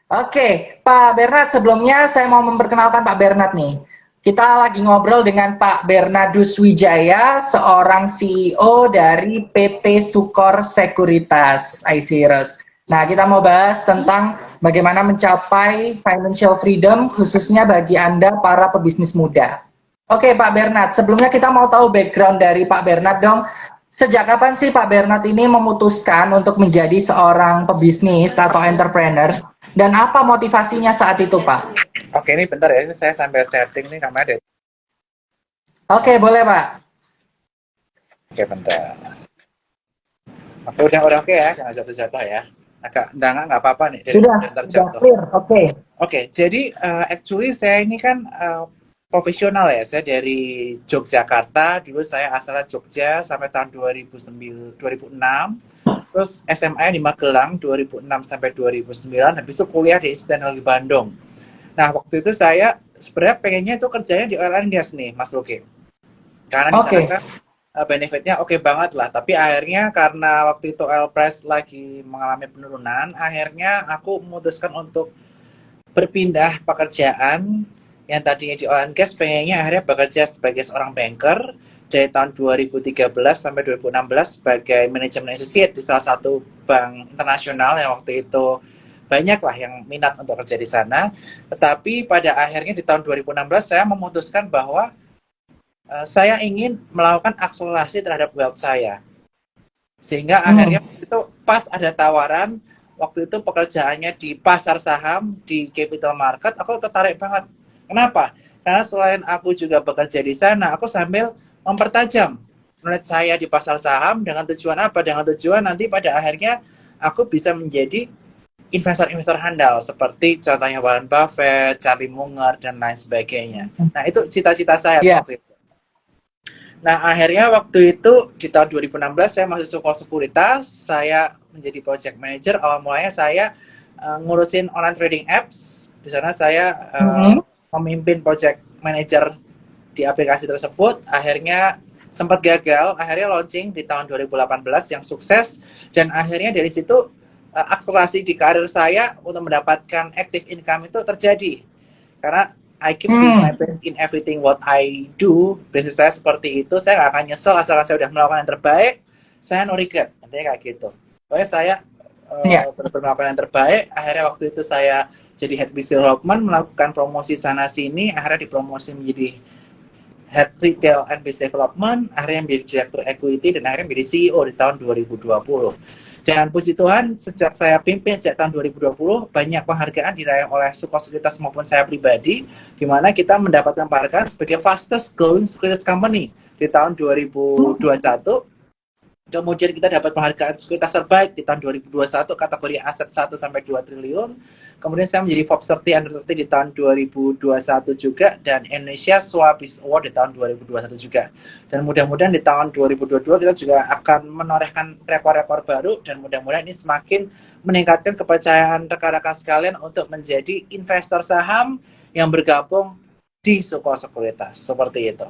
Oke, Pak Bernard, sebelumnya saya mau memperkenalkan Pak Bernard nih. Kita lagi ngobrol dengan Pak Bernardus Wijaya, seorang CEO dari PT Sukor Sekuritas iSeries. Nah, kita mau bahas tentang bagaimana mencapai financial freedom, khususnya bagi Anda para pebisnis muda. Oke, Pak Bernard, sebelumnya kita mau tahu background dari Pak Bernard dong. Sejak kapan sih Pak Bernard ini memutuskan untuk menjadi seorang pebisnis atau entrepreneur? Dan apa motivasinya saat itu, Pak? Oke, ini bentar ya, ini saya sambil setting nih kameranya. Oke, boleh, Pak. Oke, bentar. Oke, udah oke ya, jangan jatuh-jatuh ya. Agak nggak apa-apa nih, dari ntar Sudah jatuh. clear. Oke. Oke, jadi actually saya ini kan profesional ya, saya dari Yogyakarta, dulu saya asalnya Jogja sampai tahun 2009, 2006, terus SMA di Magelang 2006 sampai 2009, habis itu kuliah di Teknologi Bandung. Nah, waktu itu saya sebenarnya pengennya itu kerjanya di oil and gas nih, Mas Luki. Karena di sana Oke. kan benefitnya oke banget lah. Tapi akhirnya karena waktu itu oil price lagi mengalami penurunan, akhirnya aku memutuskan untuk berpindah pekerjaan yang tadinya di oil and gas, pengennya akhirnya bekerja sebagai seorang banker dari tahun 2013 sampai 2016 sebagai manajemen associate di salah satu bank internasional yang waktu itu banyak lah yang minat untuk kerja di sana. Tetapi pada akhirnya di tahun 2016 saya memutuskan bahwa saya ingin melakukan akselerasi terhadap wealth saya. Sehingga akhirnya itu pas ada tawaran, waktu itu pekerjaannya di pasar saham, di capital market, aku tertarik banget. Kenapa? Karena selain aku juga bekerja di sana, aku sambil mempertajam knowledge saya di pasar saham dengan tujuan apa? Dengan tujuan nanti pada akhirnya aku bisa menjadi investor-investor handal seperti contohnya Warren Buffett, Charlie Munger, dan lain sebagainya. Nah, itu cita-cita saya Ya. waktu itu. Nah, akhirnya waktu itu di tahun 2016 saya masuk Sukor Sekuritas, saya menjadi project manager. Awal mulanya saya ngurusin online trading apps. Di sana saya Mm-hmm. memimpin project manager di aplikasi tersebut. Akhirnya sempat gagal, akhirnya launching di tahun 2018 yang sukses, dan akhirnya dari situ akselerasi di karir saya untuk mendapatkan active income itu terjadi. Karena I keep doing my best in everything what I do. Prinsip saya seperti itu. Saya nggak akan nyesel asalkan saya udah melakukan yang terbaik. Saya no regret. Intinya kayak gitu. Pokoknya saya Ya. benar-benar melakukan yang terbaik. Akhirnya waktu itu saya jadi head business development, melakukan promosi sana sini. Akhirnya dipromosi menjadi head retail and business development, akhirnya menjadi direktur equity, dan akhirnya menjadi CEO di tahun 2020. Dan puji Tuhan, sejak saya pimpin sejak tahun 2020, banyak penghargaan diraih oleh Sukor Sekuritas maupun saya pribadi, di mana kita mendapatkan penghargaan sebagai fastest growing securities company di tahun 2021. Kemudian kita dapat penghargaan sekuritas terbaik di tahun 2021 kategori aset 1 sampai 2 triliun. Kemudian saya menjadi Forbes 30 Under 30 di tahun 2021 juga, dan Indonesia Swabis Award di tahun 2021 juga. Dan mudah-mudahan di tahun 2022 kita juga akan menorehkan rekor-rekor baru, dan mudah-mudahan ini semakin meningkatkan kepercayaan rekan-rekan sekalian untuk menjadi investor saham yang bergabung di Sukor Sekuritas. Seperti itu.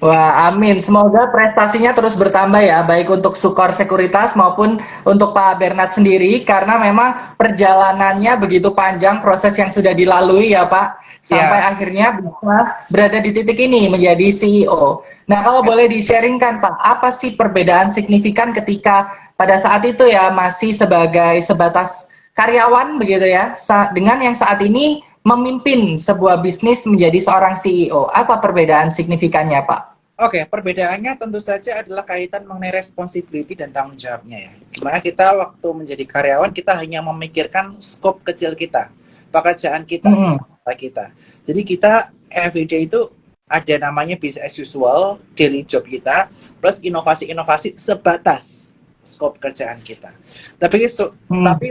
Wah, amin. Semoga prestasinya terus bertambah ya, baik untuk Sukor Sekuritas maupun untuk Pak Bernard sendiri, karena memang perjalanannya begitu panjang, proses yang sudah dilalui ya Pak, sampai Ya, akhirnya bisa berada di titik ini menjadi CEO. Nah, kalau boleh di-sharingkan Pak, apa sih perbedaan signifikan ketika pada saat itu ya masih sebagai sebatas karyawan begitu ya, dengan yang saat ini memimpin sebuah bisnis menjadi seorang CEO? Apa perbedaan signifikannya Pak? oke, perbedaannya tentu saja adalah kaitan mengenai responsibility dan tanggung jawabnya ya. Gimana kita waktu menjadi karyawan, kita hanya memikirkan skop kecil kita, pekerjaan kita, Mm-mm. kita. Jadi kita everyday itu ada namanya business as usual, daily job kita, plus inovasi-inovasi sebatas skop kerjaan kita. Tapi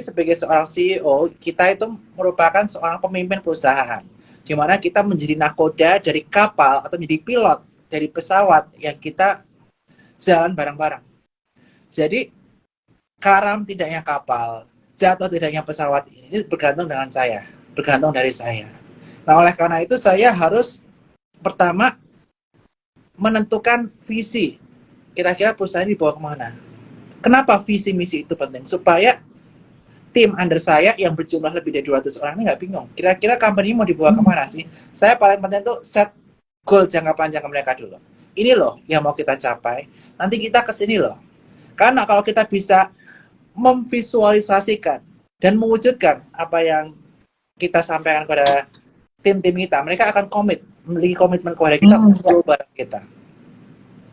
sebagai seorang CEO, kita itu merupakan seorang pemimpin perusahaan, di mana kita menjadi nakoda dari kapal atau menjadi pilot dari pesawat yang kita jalan bareng-bareng. Jadi karam tidaknya kapal, jatuh tidaknya pesawat ini bergantung dengan saya, bergantung dari saya. Nah, oleh karena itu saya harus pertama menentukan visi. Kira-kira perusahaan dibawa kemana? Kenapa visi misi itu penting? Supaya tim under saya yang berjumlah lebih dari 200 orang ini nggak bingung. Kira-kira company mau dibawa kemana sih? Saya paling penting tuh set goal jangka panjang ke mereka dulu. Ini loh yang mau kita capai. Nanti kita ke sini loh. Karena kalau kita bisa memvisualisasikan dan mewujudkan apa yang kita sampaikan kepada tim-tim kita, mereka akan memiliki komitmen kepada kita untuk barang kita.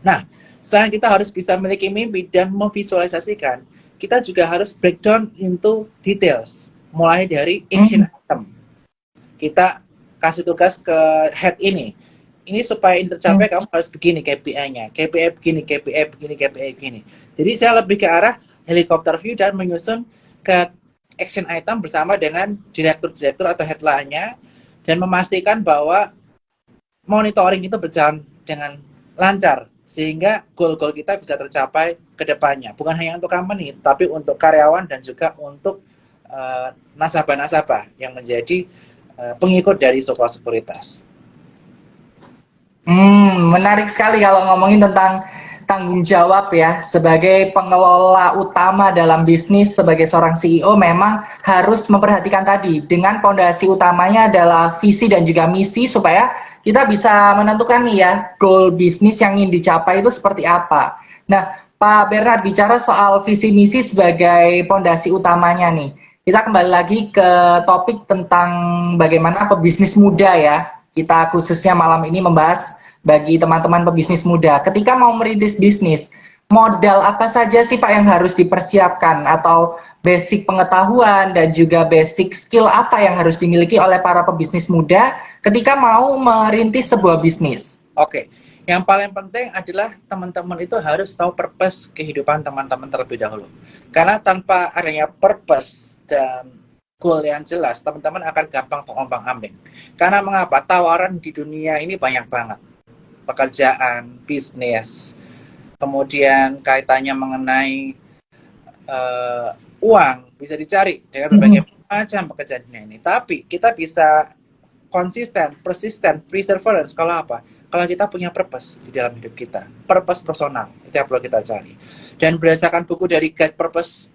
Nah, selain kita harus bisa memiliki mimpi dan memvisualisasikan, kita juga harus breakdown into details, mulai dari action item. Kita kasih tugas ke head ini supaya ini tercapai kamu harus begini KPI-nya, KPI begini, KPI begini, KPI begini. Jadi saya lebih ke arah helikopter view dan menyusun ke action item bersama dengan direktur-direktur atau headline-nya dan memastikan bahwa monitoring itu berjalan dengan lancar sehingga goal-goal kita bisa tercapai ke depannya. Bukan hanya untuk company, tapi untuk karyawan dan juga untuk nasabah-nasabah yang menjadi pengikut dari Sukor Sekuritas. Menarik sekali kalau ngomongin tentang tanggung jawab ya. Sebagai pengelola utama dalam bisnis, sebagai seorang CEO memang harus memperhatikan tadi. Dengan pondasi utamanya adalah visi dan juga misi supaya kita bisa menentukan nih ya, goal bisnis yang ingin dicapai itu seperti apa. Nah, Pak Bernard bicara soal visi misi sebagai pondasi utamanya nih. Kita kembali lagi ke topik tentang bagaimana pebisnis muda ya. Kita khususnya malam ini membahas bagi teman-teman pebisnis muda. Ketika mau merintis bisnis, modal apa saja sih Pak yang harus dipersiapkan? Atau basic pengetahuan dan juga basic skill apa yang harus dimiliki oleh para pebisnis muda ketika mau merintis sebuah bisnis? Oke, yang paling penting adalah teman-teman itu harus tahu purpose kehidupan teman-teman terlebih dahulu. Karena tanpa adanya purpose dan goal yang jelas, teman-teman akan gampang terombang-ambing. Karena mengapa? Tawaran di dunia ini banyak banget. Pekerjaan, bisnis, kemudian kaitannya mengenai uang bisa dicari dengan berbagai macam pekerjaan dunia ini. Tapi kita bisa konsisten, persisten, perseverance kalau apa? Kalau kita punya purpose di dalam hidup kita, purpose personal, itu yang perlu kita cari. Dan berdasarkan buku dari Guide Purpose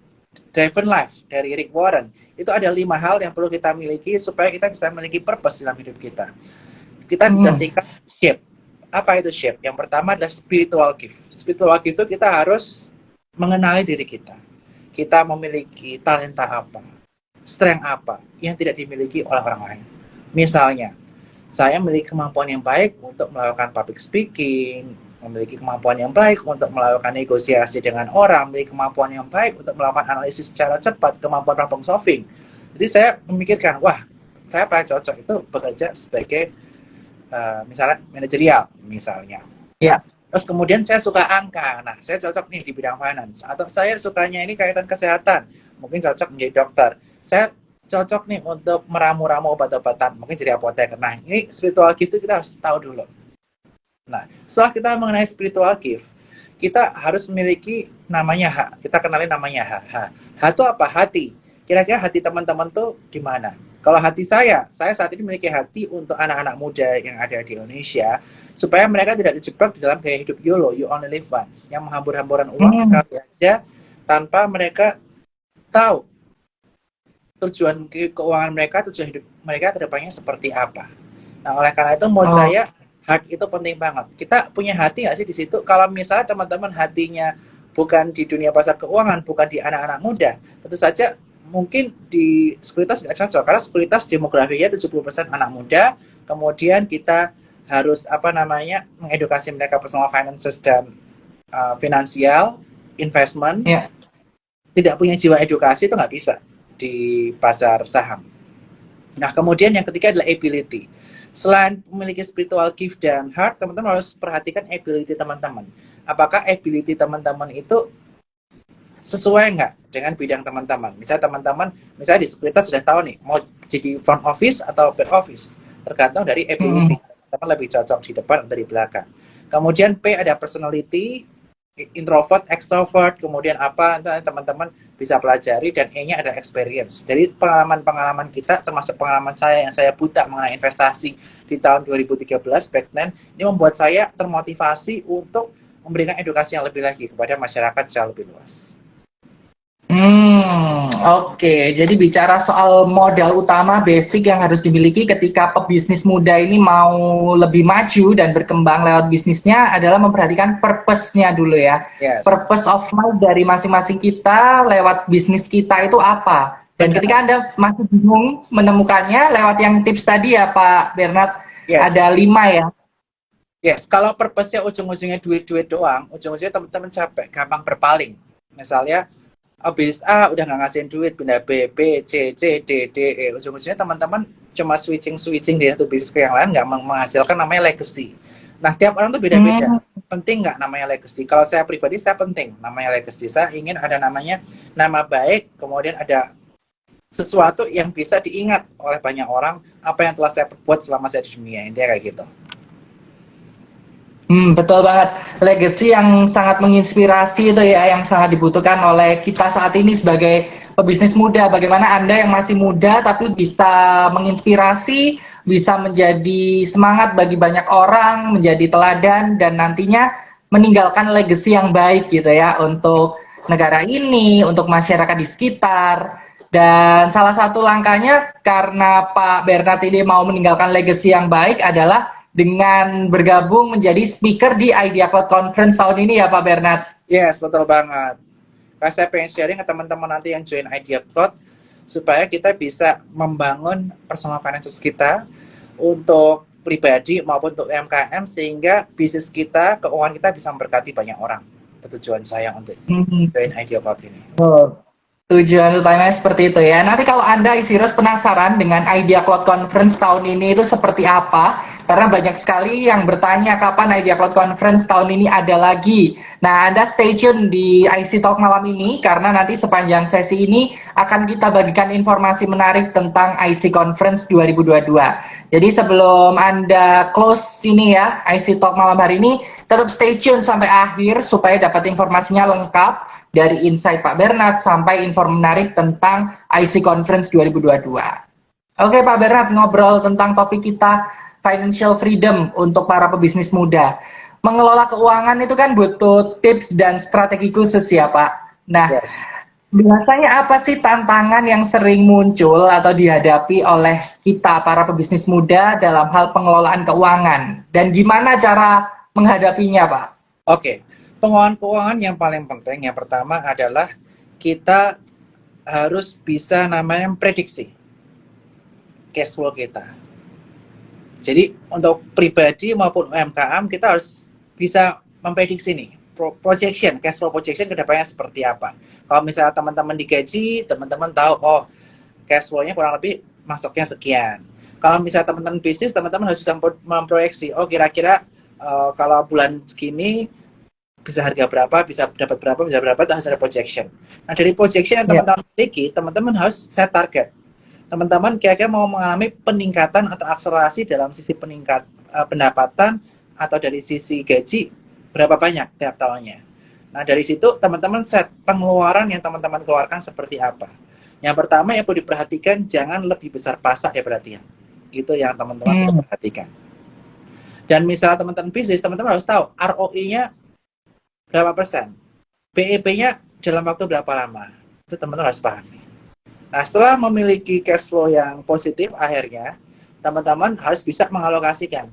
Driven Life dari Rick Warren, itu ada 5 hal yang perlu kita miliki supaya kita bisa memiliki purpose dalam hidup kita. Kita bisa singkat shape. Apa itu shape? Yang pertama adalah spiritual gift. Spiritual gift itu kita harus mengenali diri kita. Kita memiliki talenta apa, strength apa yang tidak dimiliki oleh orang lain. Misalnya, saya memiliki kemampuan yang baik untuk melakukan public speaking, memiliki kemampuan yang baik untuk melakukan negosiasi dengan orang, memiliki kemampuan yang baik untuk melakukan analisis secara cepat, kemampuan problem solving. Jadi saya memikirkan, wah, saya paling cocok itu bekerja sebagai misalnya manajerial, misalnya. Ya. Terus kemudian saya suka angka, nah saya cocok nih di bidang finance. Atau saya sukanya ini kaitan kesehatan, mungkin cocok menjadi dokter. Saya cocok nih untuk meramu-ramu obat-obatan, mungkin jadi apoteker. Nah, ini spiritual gift itu kita harus tahu dulu. Nah, setelah kita mengenai spiritual gift, kita harus memiliki namanya H. Kita kenalin namanya H. H itu apa? Hati. Kira-kira hati teman-teman tuh di mana? Kalau hati saya saat ini memiliki hati untuk anak-anak muda yang ada di Indonesia, supaya mereka tidak terjebak di dalam gaya hidup YOLO, you only live once, yang menghambur-hamburan uang sekali aja, tanpa mereka tahu tujuan keuangan mereka, tujuan hidup mereka ke depannya seperti apa. Nah, oleh karena itu menurut saya heart itu penting banget. Kita punya hati nggak sih di situ? Kalau misalnya teman-teman hatinya bukan di dunia pasar keuangan, bukan di anak-anak muda, tentu saja mungkin di sekuritas nggak cocok. Karena sekuritas demografinya 70% anak muda, kemudian kita harus mengedukasi mereka personal finances dan finansial, investment. Tidak punya jiwa edukasi itu nggak bisa di pasar saham. Nah, kemudian yang ketiga adalah ability. Selain memiliki spiritual gift dan heart, teman-teman harus perhatikan ability teman-teman. Apakah ability teman-teman itu sesuai nggak dengan bidang teman-teman? Misalnya teman-teman, di sekuritas sudah tahu nih, mau jadi front office atau back office. Tergantung dari ability. Teman lebih cocok di depan atau di belakang. Kemudian P ada personality, introvert, extrovert, kemudian apa, teman-teman bisa pelajari, dan E-nya ada experience. Dari pengalaman-pengalaman kita, termasuk pengalaman saya yang saya buta mengenai investasi di tahun 2013, back then, ini membuat saya termotivasi untuk memberikan edukasi yang lebih lagi kepada masyarakat secara lebih luas. Oke. Jadi bicara soal modal utama basic yang harus dimiliki ketika pebisnis muda ini mau lebih maju dan berkembang lewat bisnisnya adalah memperhatikan purpose-nya dulu ya. Yes, Purpose of life dari masing-masing kita lewat bisnis kita itu apa? Dan ketika benar. Anda masih bingung menemukannya lewat yang tips tadi ya Pak Bernard, Yes, ada 5 ya. yes. Kalau purpose-nya ujung-ujungnya duit-duit doang, ujung-ujungnya teman-teman capek, gampang berpaling. Misalnya, habis A udah nggak ngasihin duit, pindah B, B, C, C, D, D, E. Ujung-ujungnya teman-teman cuma switching dari satu bisnis ke yang lain, nggak menghasilkan namanya legacy. Nah, tiap orang tuh beda-beda. Hmm, Penting nggak namanya legacy? Kalau saya pribadi, saya penting namanya legacy. Saya ingin ada namanya nama baik, kemudian ada sesuatu yang bisa diingat oleh banyak orang, apa yang telah saya perbuat selama saya di dunia. Intinya kayak gitu. Betul banget. Legacy yang sangat menginspirasi itu ya, yang sangat dibutuhkan oleh kita saat ini sebagai pebisnis muda. Bagaimana Anda yang masih muda tapi bisa menginspirasi, bisa menjadi semangat bagi banyak orang, menjadi teladan, dan nantinya meninggalkan legacy yang baik gitu ya untuk negara ini, untuk masyarakat di sekitar. Dan salah satu langkahnya karena Pak Bernard ini mau meninggalkan legacy yang baik adalah dengan bergabung menjadi speaker di Idea Cloud Conference tahun ini ya Pak Bernard. Yes, betul banget. Karena saya pengen sharing ke teman-teman nanti yang join Idea Cloud supaya kita bisa membangun personal finances kita untuk pribadi maupun untuk UMKM sehingga bisnis kita, keuangan kita bisa memberkati banyak orang. Itu tujuan saya untuk Hmm. join Idea Cloud ini. Oh. Tujuan utamanya seperti itu ya. Nanti kalau Anda Isiros penasaran dengan Idea Cloud Conference tahun ini itu seperti apa, karena banyak sekali yang bertanya kapan Idea Cloud Conference tahun ini ada lagi. Nah, Anda stay tune di IC Talk malam ini, karena nanti sepanjang sesi ini akan kita bagikan informasi menarik tentang IC Conference 2022. Jadi sebelum Anda close ini ya, IC Talk malam hari ini, tetap stay tune sampai akhir supaya dapat informasinya lengkap dari insight Pak Bernard sampai info menarik tentang IC Conference 2022. Oke Pak Bernard, ngobrol tentang topik kita financial freedom untuk para pebisnis muda. Mengelola keuangan itu kan butuh tips dan strategi khusus ya Pak. Nah, Yes. biasanya apa sih tantangan yang sering muncul atau dihadapi oleh kita para pebisnis muda dalam hal pengelolaan keuangan? Dan gimana cara menghadapinya Pak? Oke, pengelolaan keuangan yang paling penting yang pertama adalah kita harus bisa namanya prediksi cash flow kita. Jadi untuk pribadi maupun UMKM kita harus bisa memprediksi nih projection, cash flow projection ke depannya seperti apa. Kalau misalnya teman-teman digaji, teman-teman tahu oh cash flow-nya kurang lebih masuknya sekian. Kalau misalnya teman-teman bisnis, teman-teman harus bisa memproyeksi oh kira-kira kalau bulan segini bisa harga berapa, bisa dapat berapa, bisa berapa, itu harus ada projection. Nah dari projection yang Ya. teman-teman miliki, teman-teman harus set target. Teman-teman kira-kira mau mengalami peningkatan atau akselerasi dalam sisi pendapatan atau dari sisi gaji berapa banyak tiap tahunnya. Nah dari situ teman-teman set pengeluaran yang teman-teman keluarkan seperti apa. Yang pertama yang perlu diperhatikan jangan lebih besar pasak ya perhatian. Itu yang teman-teman perlu perhatikan. Dan misalnya teman-teman bisnis, teman-teman harus tahu ROI-nya berapa persen, BEP-nya dalam waktu berapa lama. Itu teman-teman harus pahami. Nah, setelah memiliki cash flow yang positif, akhirnya teman-teman harus bisa mengalokasikan.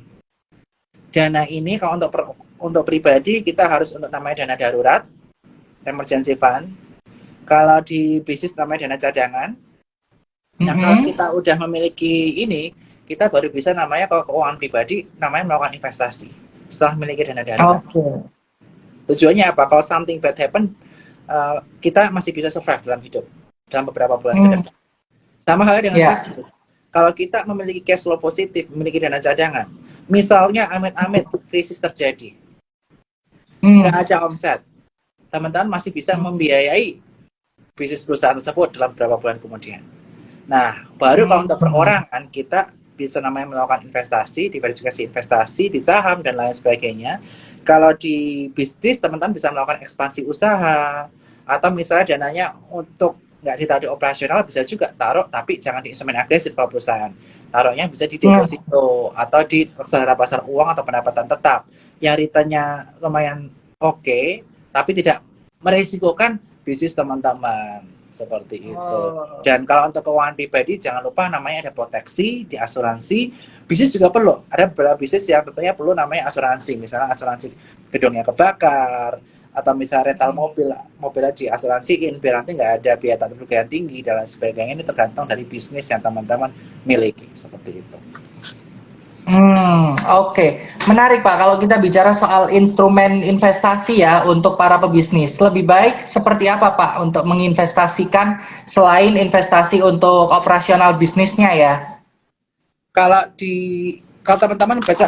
Dana ini kalau untuk pribadi, kita harus untuk namanya dana darurat, emergency fund. Kalau di bisnis namanya dana cadangan. Nah, kalau kita udah memiliki ini, kita baru bisa namanya kalau keuangan pribadi, namanya melakukan investasi. Setelah memiliki dana darurat. Oke. Tujuannya apa? Kalau something bad happen, kita masih bisa survive dalam hidup dalam beberapa bulan ke depan. Sama halnya dengan bisnis. Kalau kita memiliki cash flow positif, memiliki dana cadangan, misalnya amit-amit krisis terjadi, nggak ada omset, teman-teman masih bisa membiayai bisnis perusahaan tersebut dalam beberapa bulan kemudian. Nah, baru kalau untuk perorangan, kita bisa namanya melakukan investasi, diversifikasi investasi di saham dan lain sebagainya. Kalau di bisnis, teman-teman bisa melakukan ekspansi usaha, atau misalnya dananya untuk nggak ditaruh di operasional, bisa juga taruh, tapi jangan di instrumen agresif kalau perusahaan. Taruhnya bisa di deposito, atau di reksadana pasar uang atau pendapatan tetap. Yang returnnya lumayan oke, tapi tidak meresikokan bisnis teman-teman seperti itu. Oh. Dan kalau untuk keuangan pribadi jangan lupa namanya ada proteksi di asuransi. Bisnis juga perlu. Ada beberapa bisnis yang tentunya perlu namanya asuransi. Misalnya asuransi gedungnya kebakar, atau misalnya rental mobilnya diasuransiin biar nanti nggak ada biaya tanggung jawab tinggi dan lain sebagainya. Ini tergantung dari bisnis yang teman-teman miliki seperti itu. Oke. Menarik Pak, kalau kita bicara soal instrumen investasi ya untuk para pebisnis, lebih baik seperti apa Pak untuk menginvestasikan selain investasi untuk operasional bisnisnya ya? Kalau teman-teman baca,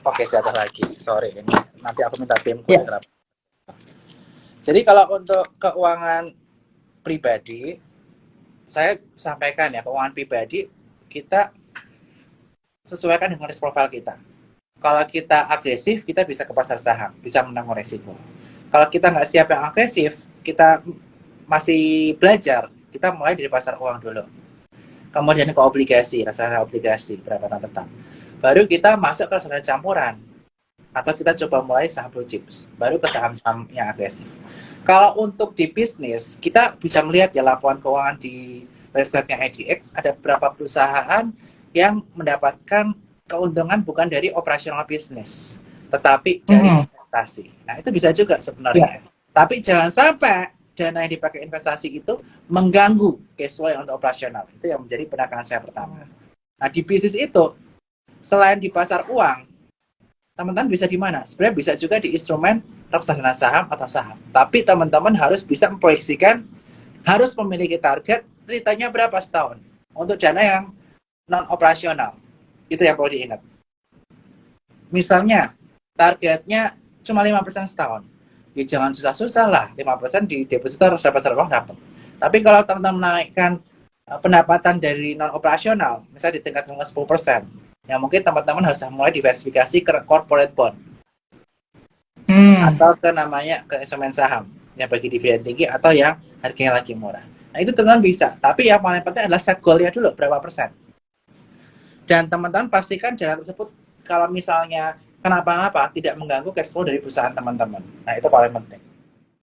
oke saya lagi, sorry ini nanti aku minta tim Ya. Jadi kalau untuk keuangan pribadi, saya sampaikan ya, keuangan pribadi kita sesuaikan dengan risk profile kita. Kalau kita agresif, kita bisa ke pasar saham, bisa menanggung resiko. Kalau kita nggak siap yang agresif, kita masih belajar, kita mulai dari pasar uang dulu. Kemudian ke obligasi, reksadana obligasi, pendapatan tetap. Baru kita masuk ke reksadana campuran. Atau kita coba mulai saham blue chips. Baru ke saham-saham yang agresif. Kalau untuk di bisnis, kita bisa melihat ya laporan keuangan di websitenya IDX, ada beberapa perusahaan yang mendapatkan keuntungan bukan dari operasional bisnis, tetapi dari investasi. Nah, itu bisa juga sebenarnya. Tapi jangan sampai dana yang dipakai investasi itu mengganggu cash flow yang untuk operasional. Itu yang menjadi penekanan saya pertama. Nah, di bisnis itu, selain di pasar uang, teman-teman bisa di mana? Sebenarnya bisa juga di instrumen reksadana saham atau saham. Tapi teman-teman harus bisa memproyeksikan, harus memiliki target, returnnya berapa setahun. Untuk dana yang non-operasional. Itu yang perlu diingat. Misalnya, targetnya cuma 5% setahun. Ya jangan susah-susah lah, 5% di deposito harus pasar uang dapat. Tapi kalau teman-teman menaikkan pendapatan dari non-operasional, misalnya ditingkatkan ke 10%, ya mungkin teman-teman harus mulai diversifikasi ke corporate bond. Atau ke namanya ke instrumen saham, yang bagi dividen tinggi atau yang harganya lagi murah. Nah itu teman-teman bisa, tapi yang paling penting adalah set goal-nya dulu, berapa persen. Dan teman-teman pastikan dana tersebut kalau misalnya kenapa-napa tidak mengganggu cash flow dari perusahaan teman-teman. Nah itu paling penting.